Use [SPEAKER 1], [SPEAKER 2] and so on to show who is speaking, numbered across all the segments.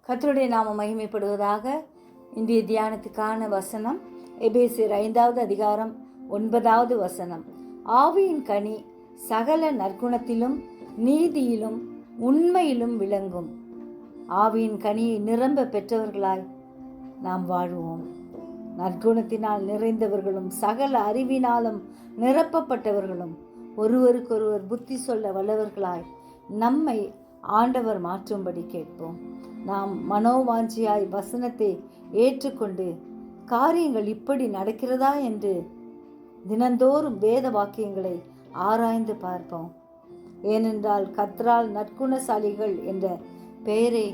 [SPEAKER 1] கர்த்தருடைய நாமம் மகிமைப்படுவதாக. இன்றைய தியானத்துக்கான வசனம் எபேசியர் 5வது அதிகாரம் 9வது வசனம். ஆவியின் கனி சகல நற்குணத்திலும் நீதியிலும் உண்மையிலும் விளங்கும். ஆவியின் கனியை நிரம்ப பெற்றவர்களாய் நாம் வாழ்வோம். நற்குணத்தினால் நிறைந்தவர்களும் சகல அறிவினாலும் நிரப்பப்பட்டவர்களும் ஒருவருக்கொருவர் புத்தி சொல்ல வல்லவர்களாய் நம்மை ஆண்டவர் மாற்றும்படி கேட்போம். நாம் மனோவாஞ்சியாய் வசனத்தை ஏற்றுக்கொண்டு காரியங்கள் இப்படி நடக்கிறதா என்று தினந்தோறும் வேத வாக்கியங்களை ஆராய்ந்து பார்ப்போம். ஏனென்றால் கர்த்தரால் நற்குணசாலிகள் என்ற பெயரை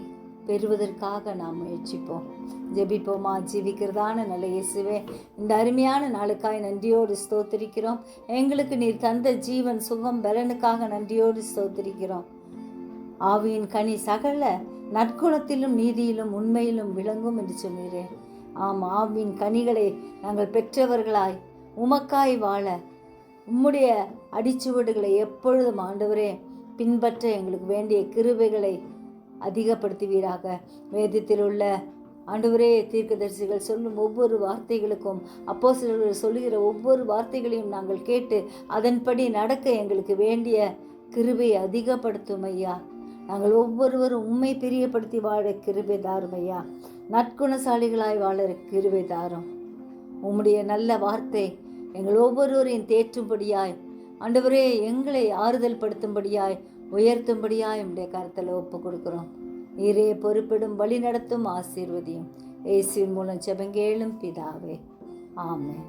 [SPEAKER 1] பெறுவதற்காக நாம் முயற்சிப்போம். ஜெபிப்போமா. ஜீவிக்கிறதான நல்ல இயேசுவே, இந்த அருமையான நாளுக்காய் நன்றியோடு ஸ்தோத்திரிக்கிறோம். எங்களுக்கு நீர் தந்த ஜீவன் சுகம் பலனுக்காக நன்றியோடு ஸ்தோத்திரிக்கிறோம். ஆவியின் கனி சகல நற்குணத்திலும் நீதியிலும் உண்மையிலும் விளங்கும் என்று சொன்னீரேன். ஆம், ஆவியின் கனிகளை நாங்கள் பெற்றவர்களாய் உமக்காய் வாழ உம்முடைய அடிச்சுவடுகளை எப்பொழுதும் ஆண்டவரே பின்பற்ற எங்களுக்கு வேண்டிய கிருபைகளை அதிகப்படுத்துவீராக. வேதத்தில் உள்ள ஆண்டவரே தீர்க்கதரிசிகள் சொல்லும் ஒவ்வொரு வார்த்தைகளுக்கும், அப்போஸ்தலர்கள் சொல்லுகிற ஒவ்வொரு வார்த்தைகளையும் நாங்கள் கேட்டு அதன்படி நடக்க எங்களுக்கு வேண்டிய கிருபையை அதிகப்படுத்தும் ஐயா. நாங்கள் ஒவ்வொருவரும் உம்மை பிரியப்படுத்தி வாழ கிருபை தாரும் ஐயா. நற்குணசாலிகளாய் வாழ கிருபை தாரும். உம்முடைய நல்ல வார்த்தை எங்கள் ஒவ்வொருவரையும் தேற்றும்படியாய் ஆண்டவரே எங்களை ஆறுதல் படுத்தும்படியாய் உயர்த்தும்படியாய் உம்முடைய கரத்தில் ஒப்பு கொடுக்கிறோம். நீரே பொறுப்பிடும் வழி நடத்தும் ஆசீர்வதியும். இயேசுவின் மூலம் ஜெபங்கேளும் பிதாவே. ஆமென்.